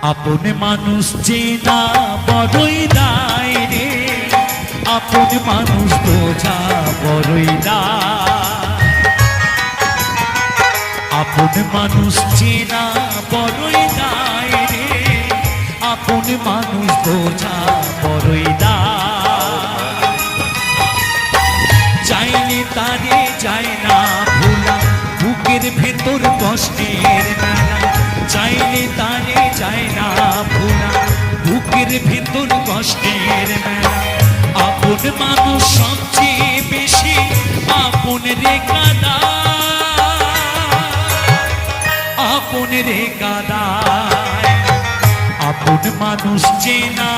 আপন মানুষ চেনা বড়ই দায় রে, আপন মানুষ বোঝা বড়ই দায়। আপন মানুষ চেনা বড়ই দায় রে, আপন মানুষ বোঝা বড়ই দায়। চাইলে তারে যায় না ভোলা, বুকের ভেতর কষ্টের মেলা। চাইলে তারে যায় না ভোলা, বুকের ভেতর কষ্টের মেলা। আপন মানুষ সবচেয়ে বেশি আপন রে কাদায়, আপন রে কাদায়। আপন মানুষ চেনা